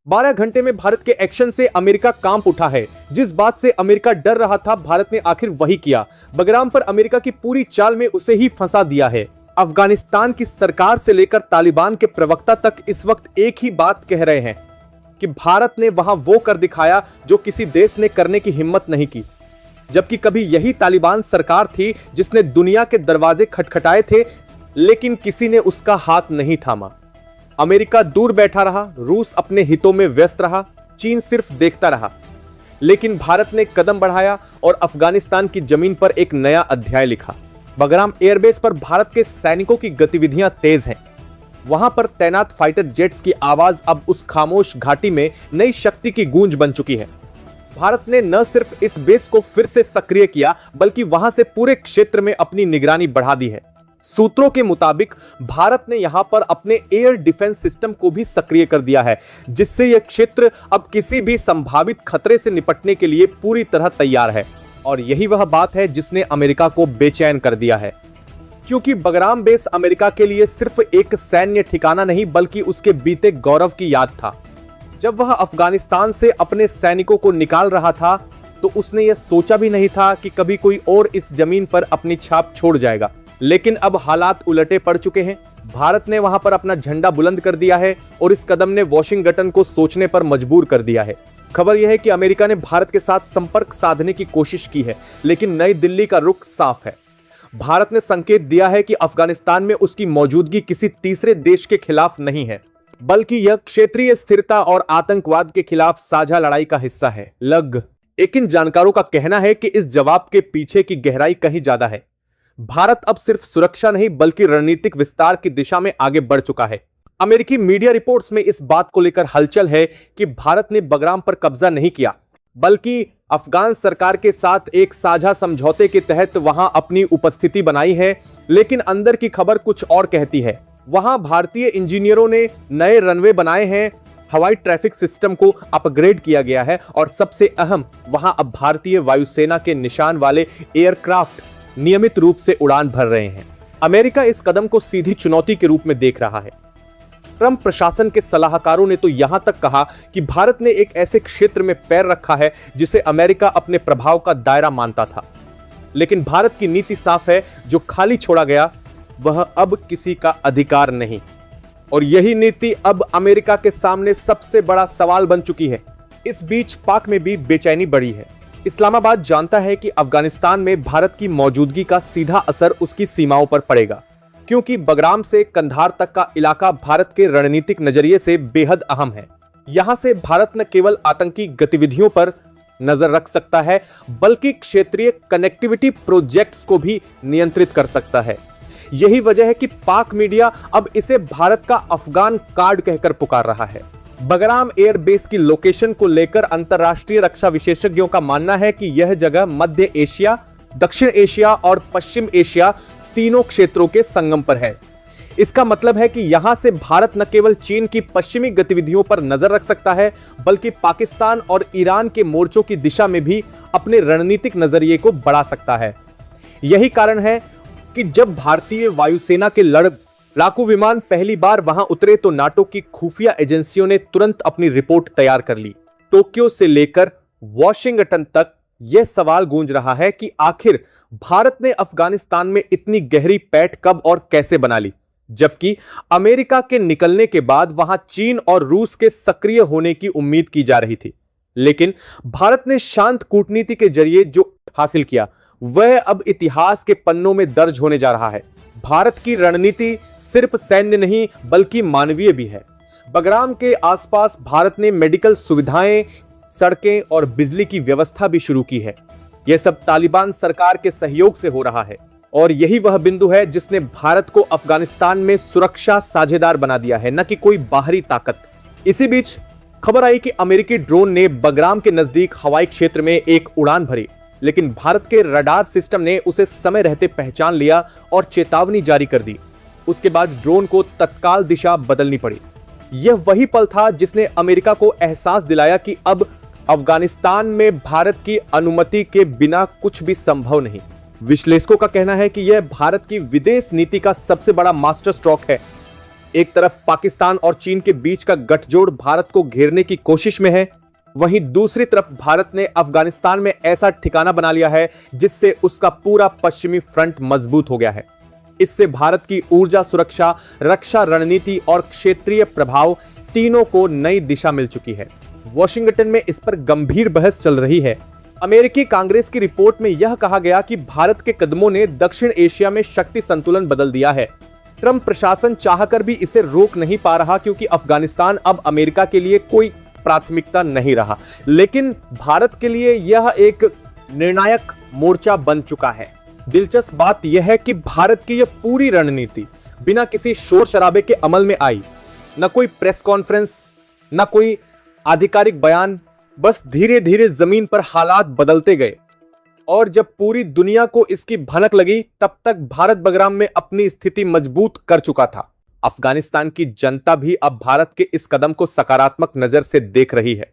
12 घंटे में भारत के एक्शन से अमेरिका कांप उठा है। जिस बात से अमेरिका डर रहा था, भारत ने आखिर वही किया। बगराम पर अमेरिका की पूरी चाल में उसे ही फंसा दिया है। अफगानिस्तान की सरकार से लेकर तालिबान के प्रवक्ता तक इस वक्त एक ही बात कह रहे हैं कि भारत ने वहां वो कर दिखाया जो किसी देश ने करने की हिम्मत नहीं की। जबकि कभी यही तालिबान सरकार थी जिसने दुनिया के दरवाजे खटखटाए थे, लेकिन किसी ने उसका हाथ नहीं थामा। अमेरिका दूर बैठा रहा, रूस अपने हितों में व्यस्त रहा, चीन सिर्फ देखता रहा। लेकिन भारत ने कदम बढ़ाया और अफगानिस्तान की जमीन पर एक नया अध्याय लिखा। बगराम एयरबेस पर भारत के सैनिकों की गतिविधियां तेज हैं। वहां पर तैनात फाइटर जेट्स की आवाज अब उस खामोश घाटी में नई शक्ति की गूंज बन चुकी है। भारत ने न सिर्फ इस बेस को फिर से सक्रिय किया, बल्कि वहां से पूरे क्षेत्र में अपनी निगरानी बढ़ा दी है। सूत्रों के मुताबिक भारत ने यहां पर अपने एयर डिफेंस सिस्टम को भी सक्रिय कर दिया है, जिससे यह क्षेत्र अब किसी भी संभावित खतरे से निपटने के लिए पूरी तरह तैयार है। और यही वह बात है जिसने अमेरिका को बेचैन कर दिया है, क्योंकि बगराम बेस अमेरिका के लिए सिर्फ एक सैन्य ठिकाना नहीं, बल्कि उसके बीते गौरव की याद था। जब वह अफगानिस्तान से अपने सैनिकों को निकाल रहा था, तो उसने यह सोचा भी नहीं था कि कभी कोई और इस जमीन पर अपनी छाप छोड़ जाएगा। लेकिन अब हालात उलटे पड़ चुके हैं। भारत ने वहां पर अपना झंडा बुलंद कर दिया है और इस कदम ने वॉशिंगटन को सोचने पर मजबूर कर दिया है। खबर यह है कि अमेरिका ने भारत के साथ संपर्क साधने की कोशिश की है, लेकिन नई दिल्ली का रुख साफ है। भारत ने संकेत दिया है कि अफगानिस्तान में उसकी मौजूदगी किसी तीसरे देश के खिलाफ नहीं है, बल्कि यह क्षेत्रीय स्थिरता और आतंकवाद के खिलाफ साझा लड़ाई का हिस्सा है। लेकिन जानकारों का कहना है कि इस जवाब के पीछे की गहराई कहीं ज्यादा है। भारत अब सिर्फ सुरक्षा नहीं, बल्कि रणनीतिक विस्तार की दिशा में आगे बढ़ चुका है। अमेरिकी मीडिया रिपोर्ट्स में इस बात को लेकर हलचल है कि भारत ने बगराम पर कब्जा नहीं किया, बल्कि अफगान सरकार के साथ एक साझा समझौते के तहत वहां अपनी उपस्थिति बनाई है। लेकिन अंदर की खबर कुछ और कहती है। वहां भारतीय इंजीनियरों ने नए रनवे बनाए हैं, हवाई ट्रैफिक सिस्टम को अपग्रेड किया गया है और सबसे अहम, वहां अब भारतीय वायुसेना के निशान वाले एयरक्राफ्ट नियमित रूप से उड़ान भर रहे हैं। अमेरिका इस कदम को सीधी चुनौती के रूप में देख रहा है। ट्रंप प्रशासन के सलाहकारों ने तो यहां तक कहा कि भारत ने एक ऐसे क्षेत्र में पैर रखा है जिसे अमेरिका अपने प्रभाव का दायरा मानता था। लेकिन भारत की नीति साफ है, जो खाली छोड़ा गया वह अब किसी का अधिकार नहीं। और यही नीति अब अमेरिका के सामने सबसे बड़ा सवाल बन चुकी है। इस बीच पाक में भी बेचैनी बढ़ी है। इस्लामाबाद जानता है कि अफगानिस्तान में भारत की मौजूदगी का सीधा असर उसकी सीमाओं पर पड़ेगा, क्योंकि बगराम से कंधार तक का इलाका भारत के रणनीतिक नजरिए से बेहद अहम है। यहां से भारत न केवल आतंकी गतिविधियों पर नजर रख सकता है, बल्कि क्षेत्रीय कनेक्टिविटी प्रोजेक्ट्स को भी नियंत्रित कर सकता है। यही वजह है कि पाक मीडिया अब इसे भारत का अफगान कार्ड कहकर पुकार रहा है। बगराम एयरबेस की लोकेशन को लेकर अंतर्राष्ट्रीय रक्षा विशेषज्ञों का मानना है कि यह जगह मध्य एशिया, दक्षिण एशिया और पश्चिम एशिया तीनों क्षेत्रों के संगम पर है। इसका मतलब है कि यहां से भारत न केवल चीन की पश्चिमी गतिविधियों पर नजर रख सकता है, बल्कि पाकिस्तान और ईरान के मोर्चों की दिशा में भी अपने रणनीतिक नजरिए को बढ़ा सकता है। यही कारण है कि जब भारतीय वायुसेना के लड़ाकू विमान पहली बार वहां उतरे, तो नाटो की खुफिया एजेंसियों ने तुरंत अपनी रिपोर्ट तैयार कर ली। टोक्यो से लेकर वॉशिंगटन तक यह सवाल गूंज रहा है कि आखिर भारत ने अफगानिस्तान में इतनी गहरी पैठ कब और कैसे बना ली, जबकि अमेरिका के निकलने के बाद वहां चीन और रूस के सक्रिय होने की उम्मीद की जा रही थी। लेकिन भारत ने शांत कूटनीति के जरिए जो हासिल किया, वह अब इतिहास के पन्नों में दर्ज होने जा रहा है। भारत की रणनीति सिर्फ सैन्य नहीं, बल्कि मानवीय भी है। बगराम के आसपास भारत ने मेडिकल सुविधाएं, सड़कें और बिजली की व्यवस्था भी शुरू की है। यह सब तालिबान सरकार के सहयोग से हो रहा है और यही वह बिंदु है जिसने भारत को अफगानिस्तान में सुरक्षा साझेदार बना दिया है, न कि कोई बाहरी ताकत। इसी बीच खबर आई कि अमेरिकी ड्रोन ने बगराम के नजदीक हवाई क्षेत्र में एक उड़ान भरी, लेकिन भारत के रडार सिस्टम ने उसे समय रहते पहचान लिया और चेतावनी जारी कर दी। उसके बाद ड्रोन को तत्काल दिशा बदलनी पड़ी। यह वही पल था जिसने अमेरिका को एहसास दिलाया कि अब अफगानिस्तान में भारत की अनुमति के बिना कुछ भी संभव नहीं। विश्लेषकों का कहना है कि यह भारत की विदेश नीति का सबसे बड़ा मास्टर स्ट्रोक है। एक तरफ पाकिस्तान और चीन के बीच का गठजोड़ भारत को घेरने की कोशिश में है, वहीं दूसरी तरफ भारत ने अफगानिस्तान में ऐसा ठिकाना बना लिया है जिससे उसका पूरा पश्चिमी फ्रंट मजबूत हो गया है। इससे भारत की ऊर्जा सुरक्षा, रक्षा रणनीति और क्षेत्रीय प्रभाव तीनों को नई दिशा मिल चुकी है। वॉशिंगटन में इस पर गंभीर बहस चल रही है। अमेरिकी कांग्रेस की रिपोर्ट में यह कहा गया कि भारत के कदमों ने दक्षिण एशिया में शक्ति संतुलन बदल दिया है। ट्रंप प्रशासन चाहकर भी इसे रोक नहीं पा रहा क्योंकि अफगानिस्तान अब अमेरिका के लिए कोई प्राथमिकता नहीं रहा, लेकिन भारत के लिए यह एक निर्णायक मोर्चा बन चुका है। दिलचस्प बात यह है कि भारत की यह पूरी रणनीति बिना किसी शोर शराबे के अमल में आई। न कोई प्रेस कॉन्फ्रेंस, न कोई आधिकारिक बयान, बस धीरे धीरे जमीन पर हालात बदलते गए और जब पूरी दुनिया को इसकी भनक लगी तब तक भारत बगराम में अपनी स्थिति मजबूत कर चुका था। अफगानिस्तान की जनता भी अब भारत के इस कदम को सकारात्मक नजर से देख रही है।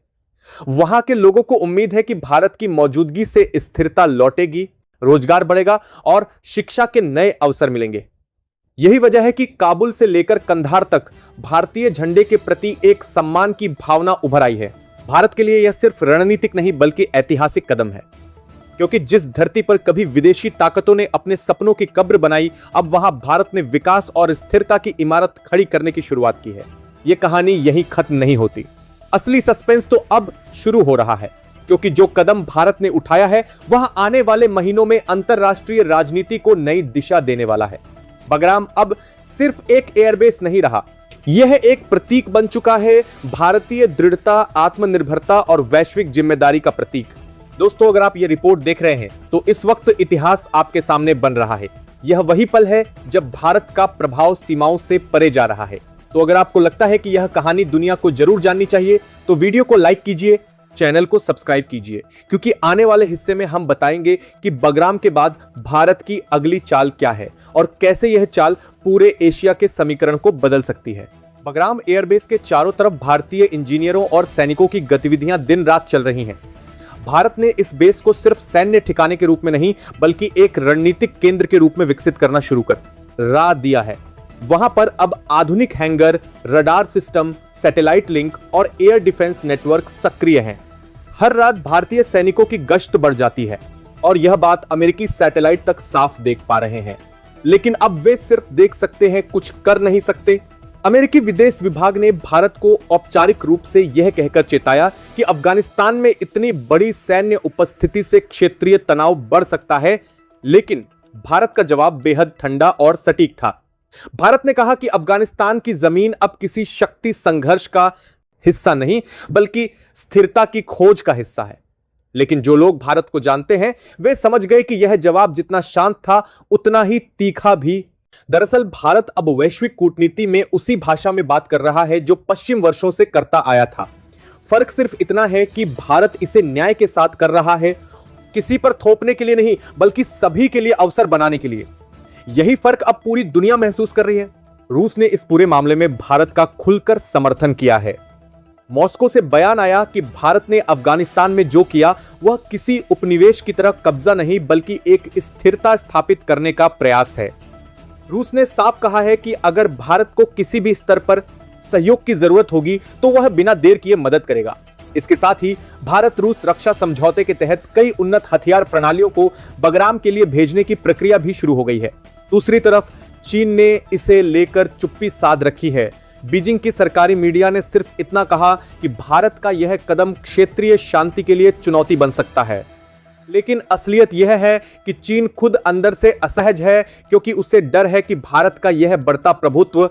वहां के लोगों को उम्मीद है कि भारत की मौजूदगी से स्थिरता लौटेगी, रोजगार बढ़ेगा और शिक्षा के नए अवसर मिलेंगे। यही वजह है कि काबुल से लेकर कंधार तक भारतीय झंडे के प्रति एक सम्मान की भावना उभर आई है। भारत के लिए यह सिर्फ रणनीतिक नहीं बल्कि ऐतिहासिक कदम है, क्योंकि जिस धरती पर कभी विदेशी ताकतों ने अपने सपनों की कब्र बनाई, अब वहां भारत ने विकास और स्थिरता की इमारत खड़ी करने की शुरुआत की है। यह कहानी यहीं खत्म नहीं होती। असली सस्पेंस तो अब शुरू हो रहा है, क्योंकि जो कदम भारत ने उठाया है वह आने वाले महीनों में अंतरराष्ट्रीय राजनीति को नई दिशा देने वाला है। बगराम अब सिर्फ एक एयरबेस नहीं रहा, यह एक प्रतीक बन चुका है, भारतीय दृढ़ता, आत्मनिर्भरता और वैश्विक जिम्मेदारी का प्रतीक। दोस्तों, अगर आप ये रिपोर्ट देख रहे हैं तो इस वक्त इतिहास आपके सामने बन रहा है। यह वही पल है जब भारत का प्रभाव सीमाओं से परे जा रहा है। तो अगर आपको लगता है कि यह कहानी दुनिया को जरूर जाननी चाहिए तो वीडियो को लाइक कीजिए, चैनल को सब्सक्राइब कीजिए, क्योंकि आने वाले हिस्से में हम बताएंगे कि बगराम के बाद भारत की अगली चाल क्या है और कैसे यह चाल पूरे एशिया के समीकरण को बदल सकती है। बगराम एयरबेस के चारों तरफ भारतीय इंजीनियरों और सैनिकों की गतिविधियां दिन रात चल रही हैं। भारत ने इस बेस को सिर्फ सैन्य ठिकाने के रूप में नहीं बल्कि एक रणनीतिक केंद्र के रूप में विकसित करना शुरू कर राह दिया है। वहां पर अब आधुनिक hanger, radar system, satellite link और एयर डिफेंस नेटवर्क सक्रिय हैं। हर रात भारतीय सैनिकों की गश्त बढ़ जाती है और यह बात अमेरिकी सैटेलाइट तक साफ देख पा रहे हैं। लेकिन अब वे सिर्फ देख सकते हैं, कुछ कर नहीं सकते। अमेरिकी विदेश विभाग ने भारत को औपचारिक रूप से यह कहकर चेताया कि अफगानिस्तान में इतनी बड़ी सैन्य उपस्थिति से क्षेत्रीय तनाव बढ़ सकता है, लेकिन भारत का जवाब बेहद ठंडा और सटीक था। भारत ने कहा कि अफगानिस्तान की जमीन अब किसी शक्ति संघर्ष का हिस्सा नहीं बल्कि स्थिरता की खोज का हिस्सा है। लेकिन जो लोग भारत को जानते हैं वे समझ गए कि यह जवाब जितना शांत था उतना ही तीखा भी। दरअसल भारत अब वैश्विक कूटनीति में उसी भाषा में बात कर रहा है जो पश्चिम वर्षों से करता आया था। फर्क सिर्फ इतना है कि भारत इसे न्याय के साथ कर रहा है, किसी पर थोपने के लिए नहीं बल्कि सभी के लिए अवसर बनाने के लिए। यही फर्क अब पूरी दुनिया महसूस कर रही है। रूस ने इस पूरे मामले में भारत का खुलकर समर्थन किया है। मॉस्को से बयान आया कि भारत ने अफगानिस्तान में जो किया वह किसी उपनिवेश की तरह कब्जा नहीं बल्कि एक स्थिरता स्थापित करने का प्रयास है। रूस ने साफ कहा है कि अगर भारत को किसी भी स्तर पर सहयोग की जरूरत होगी तो वह बिना देर किए मदद करेगा। इसके साथ ही भारत रूस रक्षा समझौते के तहत कई उन्नत हथियार प्रणालियों को बगराम के लिए भेजने की प्रक्रिया भी शुरू हो गई है। दूसरी तरफ चीन ने इसे लेकर चुप्पी साध रखी है। बीजिंग की सरकारी मीडिया ने सिर्फ इतना कहा कि भारत का यह कदम क्षेत्रीय शांति के लिए चुनौती बन सकता है, लेकिन असलियत यह है कि चीन खुद अंदर से असहज है क्योंकि उसे डर है कि भारत का यह बढ़ता प्रभुत्व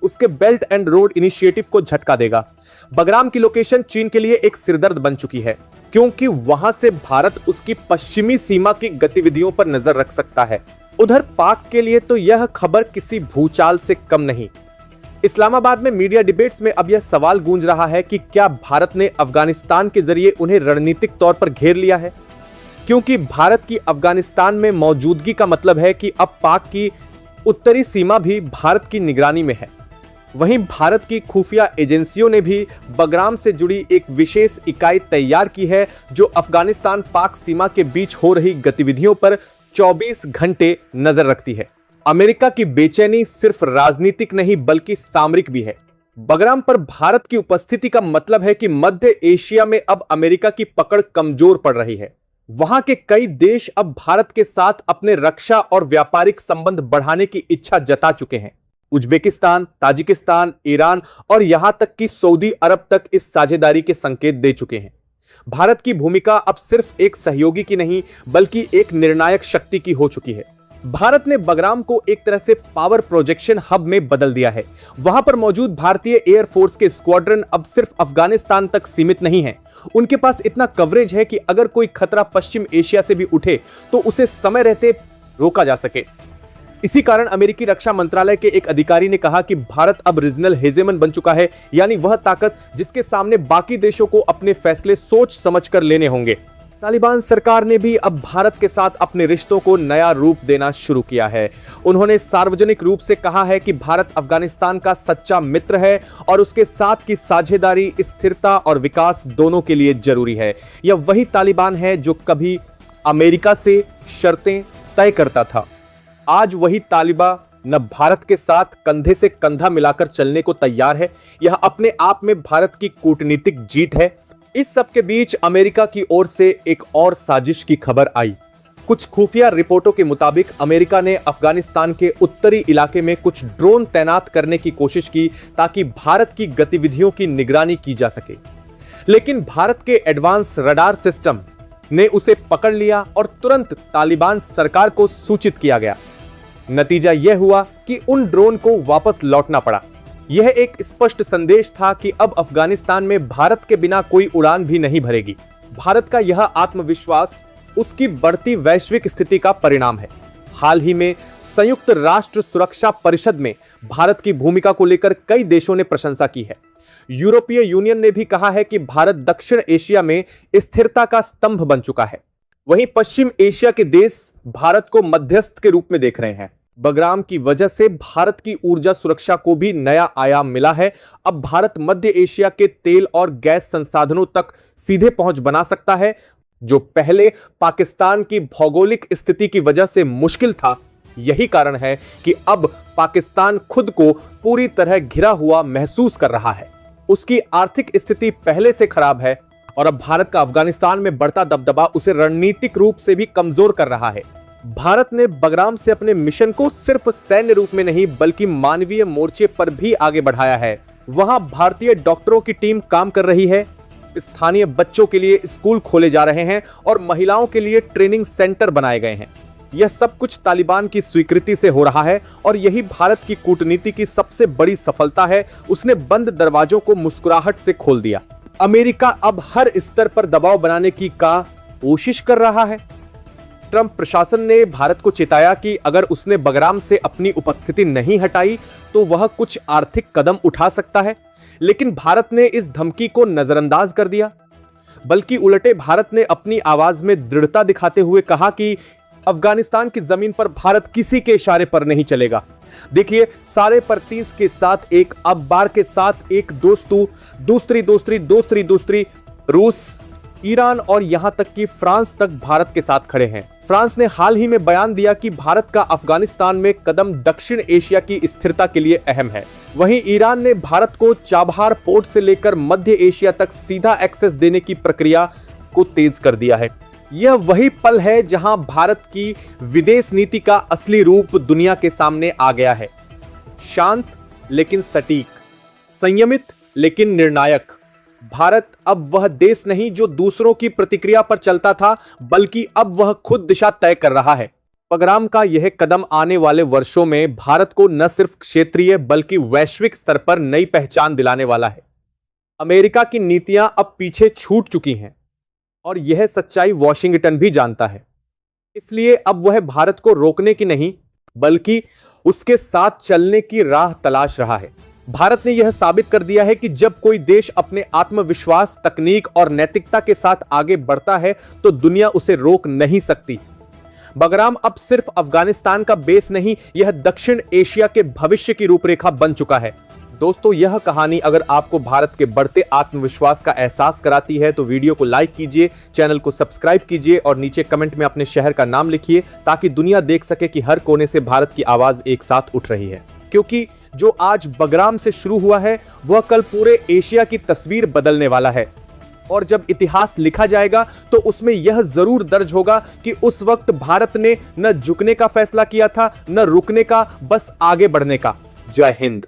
उसके बेल्ट एंड रोड इनिशिएटिव को झटका देगा। बगराम की लोकेशन चीन के लिए एक सिरदर्द बन चुकी है क्योंकि वहां से भारत उसकी पश्चिमी सीमा की गतिविधियों पर नजर रख सकता है। उधर पाक के लिए तो यह खबर किसी भूचाल से कम नहीं। इस्लामाबाद में मीडिया डिबेट्स में अब यह सवाल गूंज रहा है कि क्या भारत ने अफगानिस्तान के जरिए उन्हें रणनीतिक तौर पर घेर लिया है, क्योंकि भारत की अफगानिस्तान में मौजूदगी का मतलब है कि अब पाक की उत्तरी सीमा भी भारत की निगरानी में है। वहीं भारत की खुफिया एजेंसियों ने भी बगराम से जुड़ी एक विशेष इकाई तैयार की है जो अफगानिस्तान पाक सीमा के बीच हो रही गतिविधियों पर 24 घंटे नजर रखती है। अमेरिका की बेचैनी सिर्फ राजनीतिक नहीं बल्कि सामरिक भी है। बगराम पर भारत की उपस्थिति का मतलब है कि मध्य एशिया में अब अमेरिका की पकड़ कमजोर पड़ रही है। वहां के कई देश अब भारत के साथ अपने रक्षा और व्यापारिक संबंध बढ़ाने की इच्छा जता चुके हैं। उज्बेकिस्तान, ताजिकिस्तान, ईरान और यहां तक कि सऊदी अरब तक इस साझेदारी के संकेत दे चुके हैं। भारत की भूमिका अब सिर्फ एक सहयोगी की नहीं बल्कि एक निर्णायक शक्ति की हो चुकी है। भारत ने बगराम को एक तरह से पावर प्रोजेक्शन हब में बदल दिया है। वहां पर मौजूद भारतीय एयरफोर्स के स्क्वाड्रन अब सिर्फ अफगानिस्तान तक सीमित नहीं है। उनके पास इतना कवरेज है कि अगर कोई खतरा पश्चिम एशिया से भी उठे तो उसे समय रहते रोका जा सके। इसी कारण अमेरिकी रक्षा मंत्रालय के एक अधिकारी ने कहा कि भारत अब रीजनल हेजेमन बन चुका है, यानी वह ताकत जिसके सामने बाकी देशों को अपने फैसले सोच समझकर लेने होंगे। तालिबान सरकार ने भी अब भारत के साथ अपने रिश्तों को नया रूप देना शुरू किया है। उन्होंने सार्वजनिक रूप से कहा है कि भारत अफगानिस्तान का सच्चा मित्र है और उसके साथ की साझेदारी स्थिरता और विकास दोनों के लिए जरूरी है। यह वही तालिबान है जो कभी अमेरिका से शर्तें तय करता था। आज वही तालिबान न भारत के साथ कंधे से कंधा मिलाकर चलने को तैयार है। यह अपने आप में भारत की कूटनीतिक जीत है। इस सब के बीच अमेरिका की ओर से एक और साजिश की खबर आई। कुछ खुफिया रिपोर्टों के मुताबिक अमेरिका ने अफगानिस्तान के उत्तरी इलाके में कुछ ड्रोन तैनात करने की कोशिश की ताकि भारत की गतिविधियों की निगरानी की जा सके, लेकिन भारत के एडवांस रडार सिस्टम ने उसे पकड़ लिया और तुरंत तालिबान सरकार को सूचित किया गया। नतीजा यह हुआ कि उन ड्रोन को वापस लौटना पड़ा। यह एक स्पष्ट संदेश था कि अब अफगानिस्तान में भारत के बिना कोई उड़ान भी नहीं भरेगी। भारत का यह आत्मविश्वास उसकी बढ़ती वैश्विक स्थिति का परिणाम है। हाल ही में संयुक्त राष्ट्र सुरक्षा परिषद में भारत की भूमिका को लेकर कई देशों ने प्रशंसा की है। यूरोपीय यूनियन ने भी कहा है कि भारत दक्षिण एशिया में स्थिरता का स्तंभ बन चुका है। वहीं पश्चिम एशिया के देश भारत को मध्यस्थ के रूप में देख रहे हैं। बगराम की वजह से भारत की ऊर्जा सुरक्षा को भी नया आयाम मिला है। अब भारत मध्य एशिया के तेल और गैस संसाधनों तक सीधे पहुंच बना सकता है, जो पहले पाकिस्तान की भौगोलिक स्थिति की वजह से मुश्किल था। यही कारण है कि अब पाकिस्तान खुद को पूरी तरह घिरा हुआ महसूस कर रहा है। उसकी आर्थिक स्थिति पहले से खराब है और अब भारत का अफगानिस्तान में बढ़ता दबदबा उसे रणनीतिक रूप से भी कमजोर कर रहा है। भारत ने बगराम से अपने मिशन को सिर्फ सैन्य रूप में नहीं बल्कि मानवीय मोर्चे पर भी आगे बढ़ाया है। वहां भारतीय डॉक्टरों की टीम काम कर रही है, स्थानीय बच्चों के लिए स्कूल खोले जा रहे हैं और महिलाओं के लिए ट्रेनिंग सेंटर बनाए गए हैं। यह सब कुछ तालिबान की स्वीकृति से हो रहा है और यही भारत की कूटनीति की सबसे बड़ी सफलता है। उसने बंद दरवाजों को मुस्कुराहट से खोल दिया। अमेरिका अब हर स्तर पर दबाव बनाने की कोशिश कर रहा है। ट्रंप प्रशासन ने भारत को चेताया कि अगर उसने बगराम से अपनी उपस्थिति नहीं हटाई तो वह कुछ आर्थिक कदम उठा सकता है, लेकिन भारत ने इस धमकी को नजरअंदाज कर दिया। बल्कि उलटे भारत ने अपनी आवाज में दृढ़ता दिखाते हुए कहा कि अफगानिस्तान की जमीन पर भारत किसी के इशारे पर नहीं चलेगा। देखिए, सारे परतीस के साथ एक, अब बार के साथ एक, दूसरी रूस, ईरान और यहां तक कि फ्रांस तक भारत के साथ खड़े हैं। फ्रांस ने हाल ही में बयान दिया कि भारत का अफगानिस्तान में कदम दक्षिण एशिया की स्थिरता के लिए अहम है। वहीं ईरान ने भारत को चाबहार पोर्ट से लेकर मध्य एशिया तक सीधा एक्सेस देने की प्रक्रिया को तेज कर दिया है। यह वही पल है जहां भारत की विदेश नीति का असली रूप दुनिया के सामने आ गया है। शांत लेकिन सटीक, संयमित लेकिन निर्णायक। भारत अब वह देश नहीं जो दूसरों की प्रतिक्रिया पर चलता था, बल्कि अब वह खुद दिशा तय कर रहा है। बगराम का यह कदम आने वाले वर्षों में भारत को न सिर्फ क्षेत्रीय बल्कि वैश्विक स्तर पर नई पहचान दिलाने वाला है। अमेरिका की नीतियां अब पीछे छूट चुकी हैं और यह सच्चाई वॉशिंगटन भी जानता है। इसलिए अब वह भारत को रोकने की नहीं बल्कि उसके साथ चलने की राह तलाश रहा है। भारत ने यह साबित कर दिया है कि जब कोई देश अपने आत्मविश्वास, तकनीक और नैतिकता के साथ आगे बढ़ता है तो दुनिया उसे रोक नहीं सकती। बगराम अब सिर्फ अफगानिस्तान का बेस नहीं, यह दक्षिण एशिया के भविष्य की रूपरेखा बन चुका है। दोस्तों, यह कहानी अगर आपको भारत के बढ़ते आत्मविश्वास का एहसास कराती है तो वीडियो को लाइक कीजिए, चैनल को सब्सक्राइब कीजिए और नीचे कमेंट में अपने शहर का नाम लिखिए ताकि दुनिया देख सके कि हर कोने से भारत की आवाज एक साथ उठ रही है। क्योंकि जो आज बगराम से शुरू हुआ है वह कल पूरे एशिया की तस्वीर बदलने वाला है और जब इतिहास लिखा जाएगा तो उसमें यह जरूर दर्ज होगा कि उस वक्त भारत ने न झुकने का फैसला किया था न रुकने का, बस आगे बढ़ने का। जय हिंद।